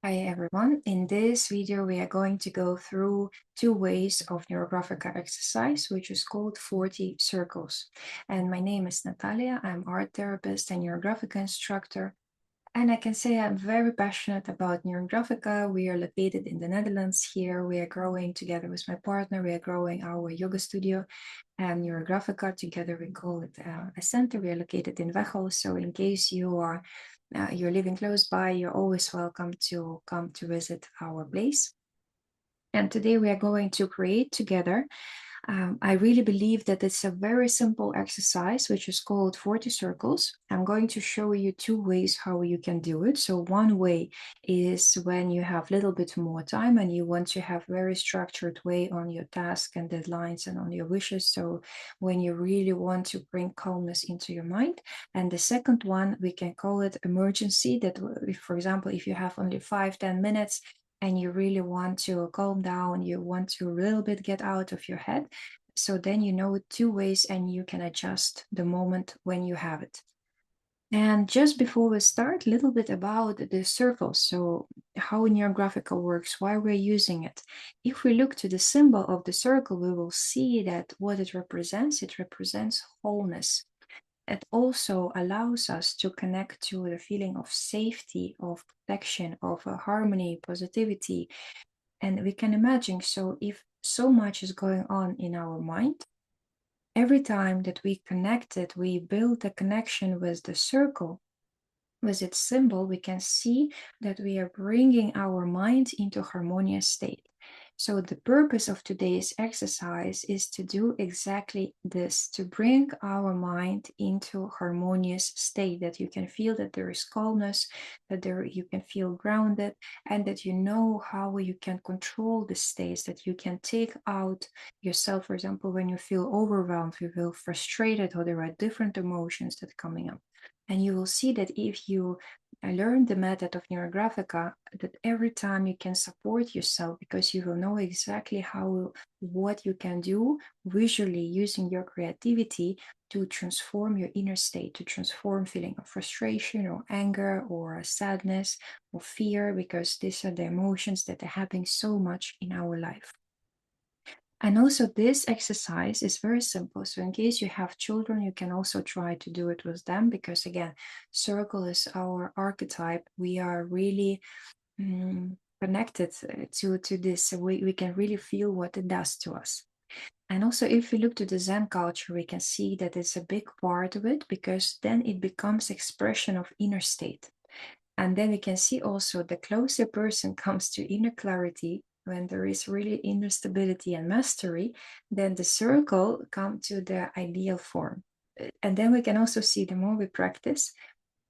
Hi everyone. In this video, we are going to go through two ways of Neurographica exercise, which is called 40 circles. And my name is Natalia. I'm art therapist and Neurographica instructor. And I can say I'm very passionate about Neurographica. We are located in the Netherlands here. We are growing together with my partner. We are growing our yoga studio and Neurographica. Together we call it a center. We are located in Veghel. So in case you're living close by, you're always welcome to come to visit our place. And today we are going to create together. I really believe that it's a very simple exercise, which is called 40 circles. I'm going to show you two ways how you can do it. So one way is when you have a little bit more time and you want to have very structured way on your task and deadlines and on your wishes. So when you really want to bring calmness into your mind. And the second one, we can call it emergency. That if, for example, if you have only 5-10 minutes, and you really want to calm down, you want to a little bit get out of your head. So then you know two ways and you can adjust the moment when you have it. And just before we start, a little bit about the circles. So how Neurographica works, why we're using it. If we look to the symbol of the circle, we will see that what it represents wholeness. It also allows us to connect to the feeling of safety, of protection, of harmony, positivity. And we can imagine, so if so much is going on in our mind, every time that we connect it, we build a connection with the circle, with its symbol, we can see that we are bringing our mind into harmonious state. So the purpose of today's exercise is to do exactly this, to bring our mind into harmonious state, that you can feel that there is calmness, that you can feel grounded, and that you know how you can control the states, that you can take out yourself, for example, when you feel overwhelmed, you feel frustrated, or there are different emotions that are coming up. And you will see that if you learn the method of Neurographica, that every time you can support yourself because you will know exactly what you can do visually using your creativity to transform your inner state, to transform feeling of frustration or anger or sadness or fear, because these are the emotions that are happening so much in our life. And also this exercise is very simple. So in case you have children, you can also try to do it with them, because again, circle is our archetype. We are really connected to this. So we can really feel what it does to us. And also if we look to the Zen culture, we can see that it's a big part of it, because then it becomes expression of inner state. And then we can see also the closer person comes to inner clarity, when there is really inner stability and mastery, then the circle comes to the ideal form. And then we can also see the more we practice,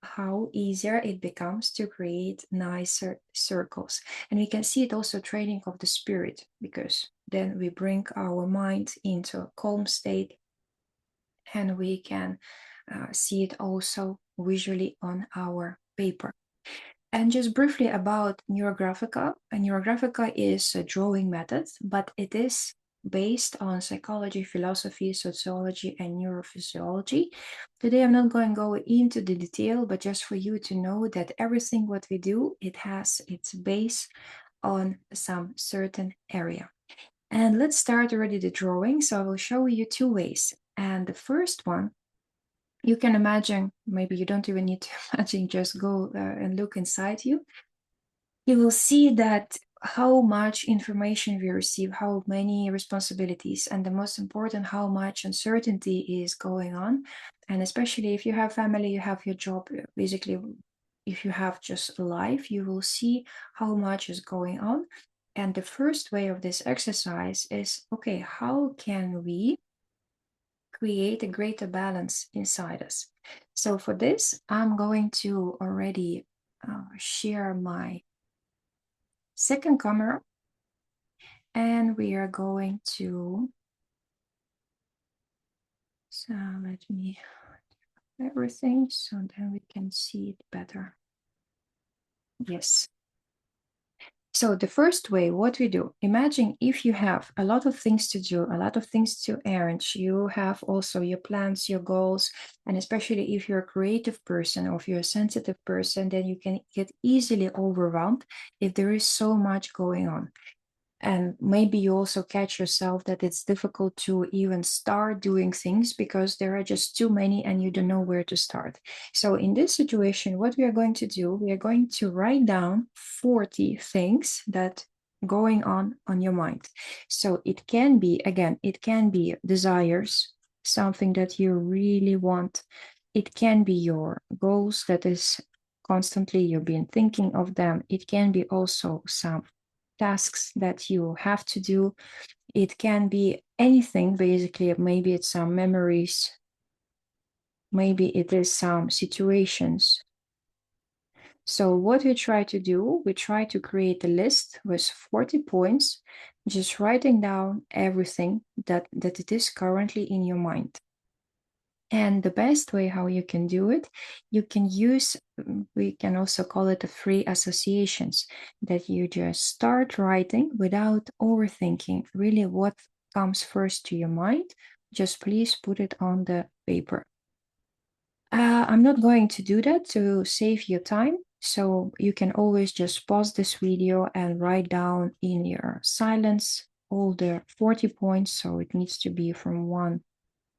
how easier it becomes to create nicer circles. And we can see it also training of the spirit, because then we bring our mind into a calm state, and we can see it also visually on our paper. And just briefly about Neurographica. Neurographica is a drawing method, but it is based on psychology, philosophy, sociology, and neurophysiology. Today, I'm not going to go into the detail, but just for you to know that everything what we do, it has its base on some certain area. And let's start already the drawing. So I will show you two ways. And the first one, you can imagine, maybe you don't even need to imagine, just go and look inside you. You will see that how much information we receive, how many responsibilities, and the most important, how much uncertainty is going on. And especially if you have family, you have your job, basically, if you have just life, you will see how much is going on. And the first way of this exercise is, okay, how can we create a greater balance inside us? So for this, I'm going to already share my second camera, and we are going to, so let me do everything so then we can see it better. Yes. So the first way, what we do, imagine if you have a lot of things to do, a lot of things to arrange, you have also your plans, your goals, and especially if you're a creative person or if you're a sensitive person, then you can get easily overwhelmed if there is so much going on. And maybe you also catch yourself that it's difficult to even start doing things because there are just too many and you don't know where to start. So in this situation, what we are going to do, we are going to write down 40 things that going on your mind. So it can be, again, it can be desires, something that you really want. It can be your goals that is constantly you've been thinking of them. It can be also some tasks that you have to do. It can be anything, basically. Maybe it's some memories, maybe it is some situations. So what we try to do, we try to create a list with 40 points, just writing down everything that it is currently in your mind. And the best way how you can do it, you can use, we can also call it the free associations, that you just start writing without overthinking really what comes first to your mind. Just please put it on the paper. I'm not going to do that to save your time. So you can always just pause this video and write down in your silence all the 40 points. So it needs to be from 1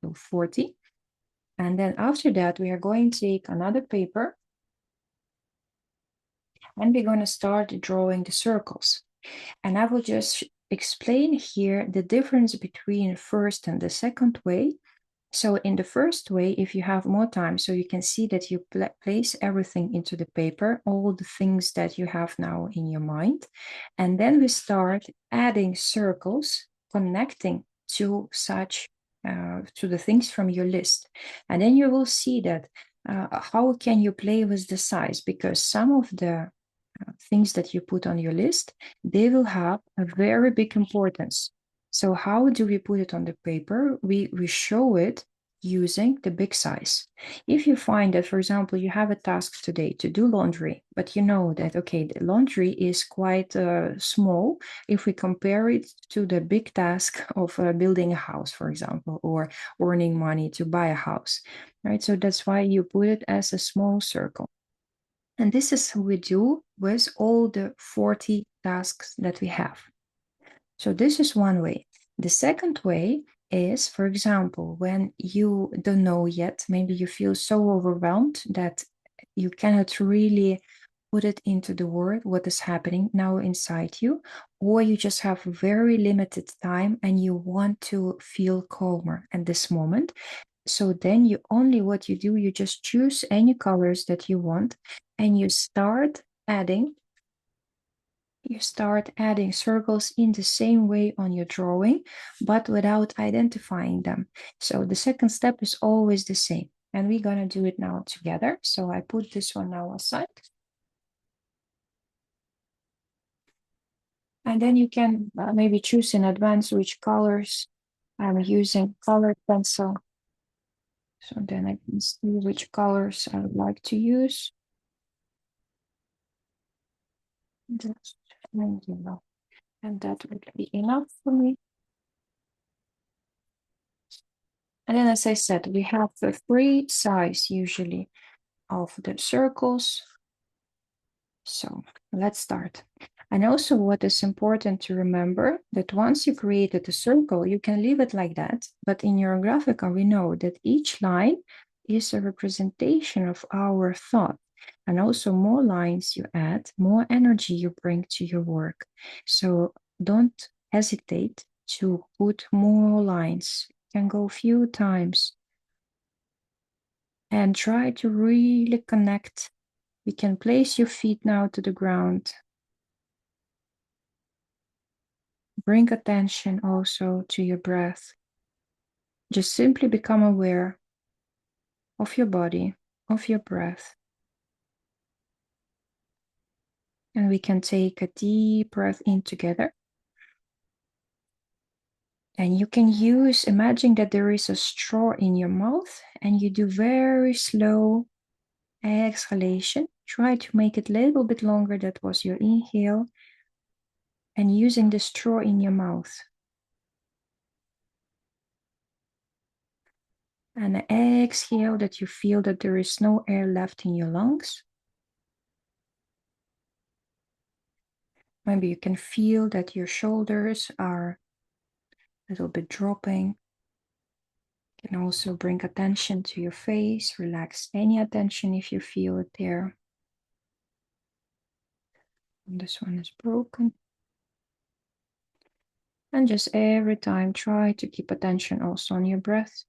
to 40. And then after that, we are going to take another paper and we're going to start drawing the circles. And I will just explain here the difference between first and the second way. So in the first way, if you have more time, so you can see that you place everything into the paper, all the things that you have now in your mind. And then we start adding circles, connecting to such, to the things from your list. And then you will see that how can you play with the size, because some of the things that you put on your list, they will have a very big importance. So how do we put it on the paper? We show it using the big size. If you find that, for example, you have a task today to do laundry, but you know that, okay, the laundry is quite small if we compare it to the big task of building a house, for example, or earning money to buy a house, right? So that's why you put it as a small circle. And this is what we do with all the 40 tasks that we have. So this is one way. The second way is, for example, when you don't know yet, maybe you feel so overwhelmed that you cannot really put it into the word what is happening now inside you, or you just have very limited time and you want to feel calmer at this moment. So then you only, what you do, you just choose any colors that you want and you start adding circles in the same way on your drawing, but without identifying them. So the second step is always the same. And we're gonna do it now together. So I put this one now aside. And then you can maybe choose in advance which colors. I'm using colored pencil. So then I can see which colors I would like to use. Just and that would be enough for me. And then, as I said, we have the free size usually of the circles. So let's start. And also what is important to remember that once you created a circle, you can leave it like that. But in Neurographica, we know that each line is a representation of our thought. And also more lines you add, more energy you bring to your work. So don't hesitate to put more lines. You can go a few times and try to really connect. You can place your feet now to the ground. Bring attention also to your breath. Just simply become aware of your body, of your breath. And we can take a deep breath in together. And you can imagine that there is a straw in your mouth and you do very slow exhalation. Try to make it a little bit longer. That was your inhale. and using the straw in your mouth. And exhale that you feel that there is no air left in your lungs. Maybe you can feel that your shoulders are a little bit dropping. You can also bring attention to your face. Relax any attention if you feel it there. And this one is broken. And just every time try to keep attention also on your breath.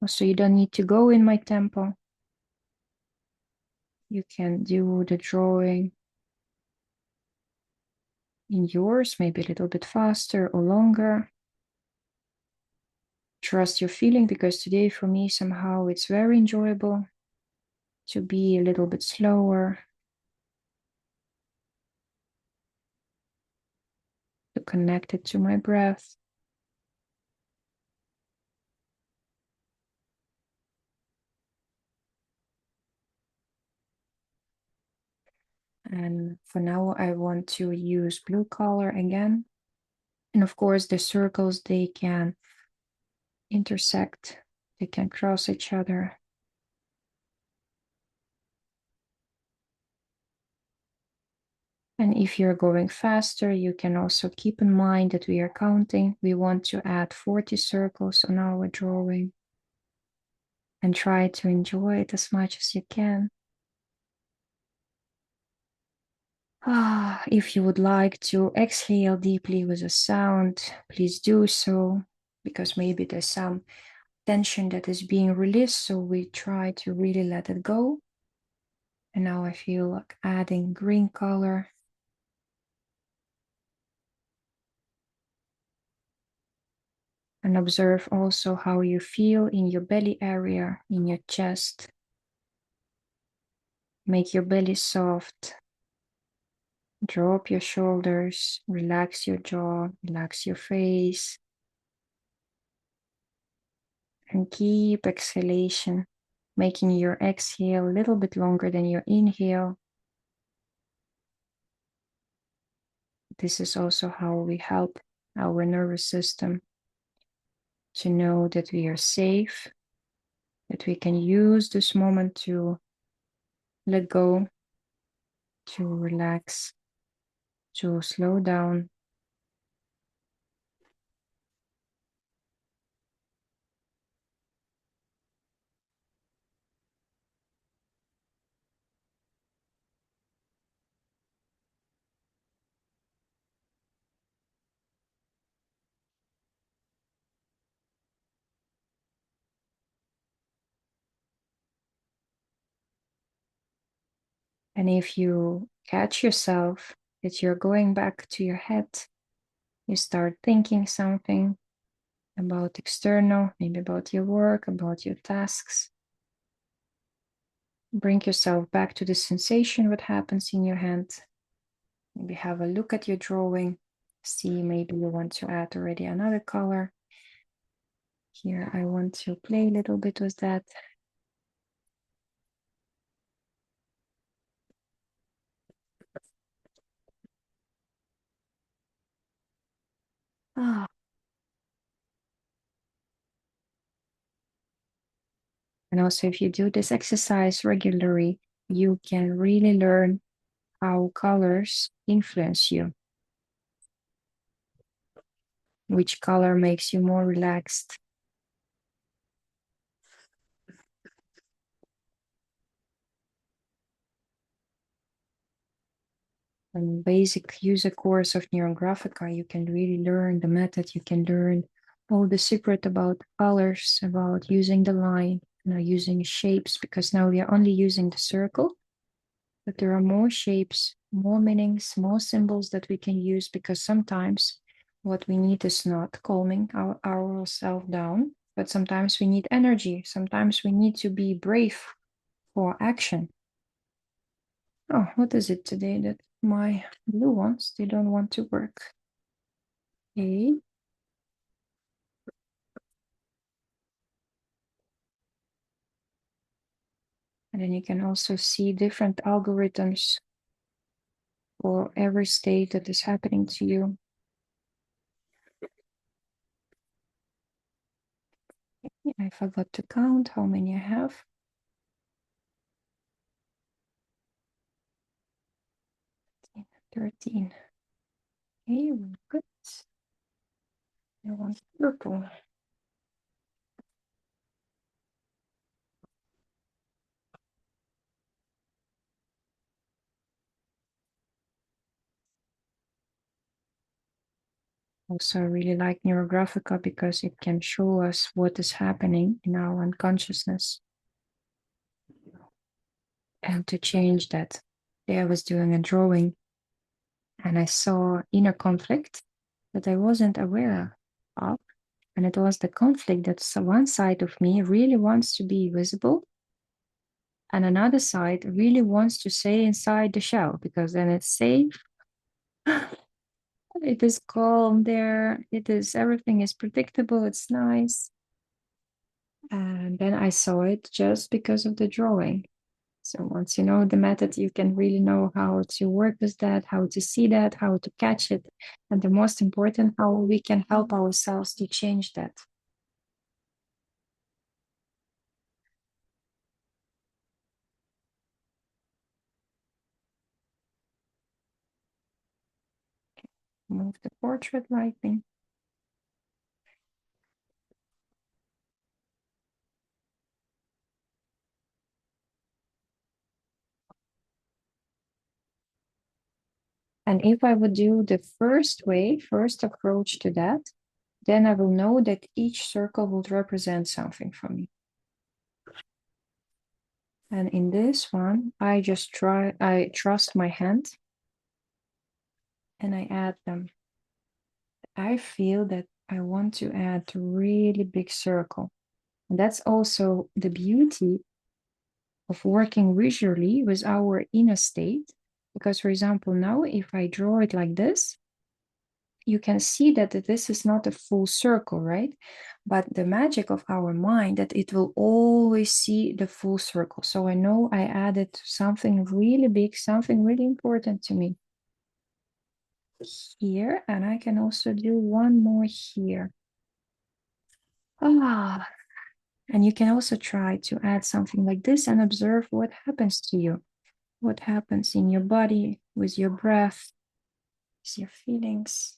Also, you don't need to go in my tempo. You can do the drawing in yours, maybe a little bit faster or longer. Trust your feeling, because today for me somehow it's very enjoyable to be a little bit slower, to connect it to my breath. And for now, I want to use blue color again. And of course, the circles, they can intersect, they can cross each other. And if you're going faster, you can also keep in mind that we are counting. We want to add 40 circles on our drawing. And try to enjoy it as much as you can. If you would like to exhale deeply with a sound, please do so, because maybe there's some tension that is being released, so we try to really let it go. And now I feel like adding green color. And observe also how you feel in your belly area, in your chest. Make your belly soft. Drop your shoulders, relax your jaw, relax your face. And keep exhalation, making your exhale a little bit longer than your inhale. This is also how we help our nervous system to know that we are safe, that we can use this moment to let go, to relax, to slow down. And if you catch yourself that you're going back to your head, you start thinking something about external, maybe about your work, about your tasks. Bring yourself back to the sensation, what happens in your hand. Maybe have a look at your drawing. See, maybe you want to add already another color. Here, I want to play a little bit with that. Ah. And also, if you do this exercise regularly, you can really learn how colors influence you. Which color makes you more relaxed? And basic user course of Neurographica, you can really learn the method. You can learn all the secret about colors, about using the line, using shapes, because now we are only using the circle, but there are more shapes, more meanings, more symbols that we can use, because sometimes what we need is not calming ourselves down, but sometimes we need energy. Sometimes we need to be brave for action. Oh, what is it today that my blue ones, they don't want to work? Okay. And then you can also see different algorithms for every state that is happening to you. I forgot to count how many I have. 13. Okay, good. I want purple. Also, I really like Neurographica because it can show us what is happening in our unconsciousness and to change that. Today I was doing a drawing and I saw inner conflict that I wasn't aware of. And it was the conflict that one side of me really wants to be visible, and another side really wants to stay inside the shell because then it's safe. It is calm there. It is everything is predictable. It's nice. And then I saw it just because of the drawing. So once you know the method, you can really know how to work with that, how to see that, how to catch it. And the most important, how we can help ourselves to change that. Move the portrait lightly. And if I would do the first approach to that, then I will know that each circle would represent something for me. And in this one, I trust my hand and I add them. I feel that I want to add a really big circle. And that's also the beauty of working visually with our inner state. Because, for example, now if I draw it like this, you can see that this is not a full circle, right? But the magic of our mind that it will always see the full circle. So I know I added something really big, something really important to me here. And I can also do one more here. Ah, and you can also try to add something like this and observe what happens to you. What happens in your body, with your breath, with your feelings.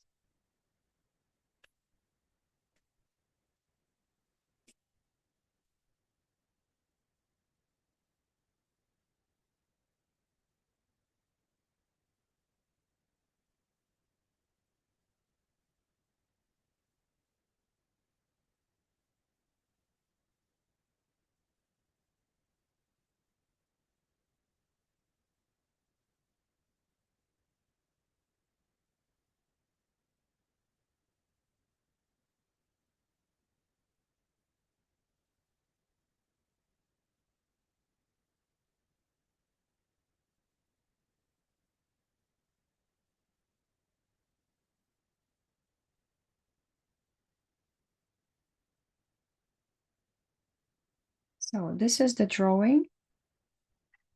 So this is the drawing.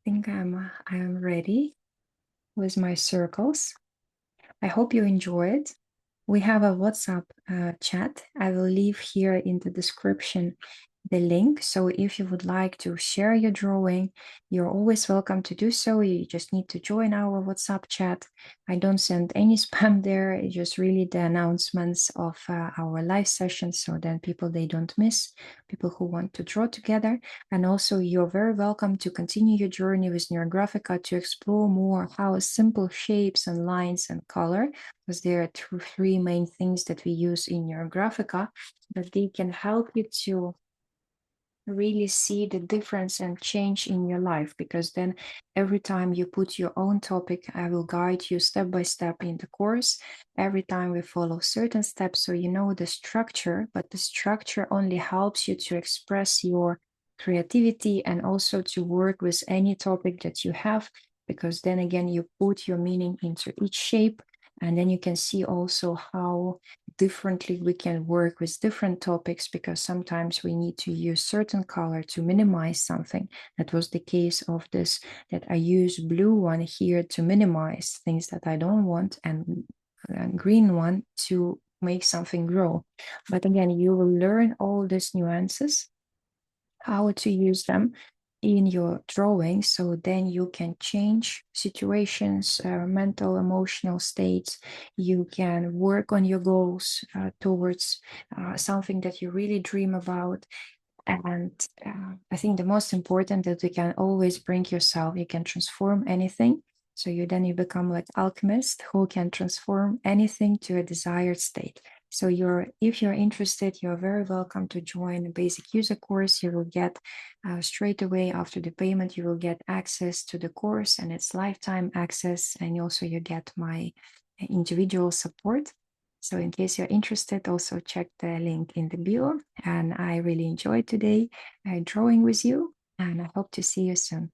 I think I'm ready with my circles. I hope you enjoy it. We have a WhatsApp chat. I will leave here in the description the link. So if you would like to share your drawing, you're always welcome to do so. You just need to join our WhatsApp chat. I don't send any spam there. It's just really the announcements of our live sessions. So then people, they don't miss, people who want to draw together. And also you're very welcome to continue your journey with Neurographica to explore more how simple shapes and lines and color, because there are three main things that we use in Neurographica, that they can help you to really see the difference and change in your life, because then every time you put your own topic, I will guide you step by step in the course. Every time we follow certain steps, so you know the structure, but the structure only helps you to express your creativity and also to work with any topic that you have, because then again you put your meaning into each shape, and then you can see also how differently we can work with different topics, because sometimes we need to use certain color to minimize something. That was the case of this, that I use blue one here to minimize things that I don't want, and green one to make something grow. But again, you will learn all these nuances, how to use them in your drawing, so then you can change situations, mental, emotional states. You can work on your goals towards something that you really dream about. And I think the most important that you can always bring yourself, you can transform anything. So you become like alchemist who can transform anything to a desired state. So if you're interested, you're very welcome to join the basic user course. You will get straight away after the payment, you will get access to the course, and it's lifetime access. And also you get my individual support. So in case you're interested, also check the link in the bio. And I really enjoyed today drawing with you, and I hope to see you soon.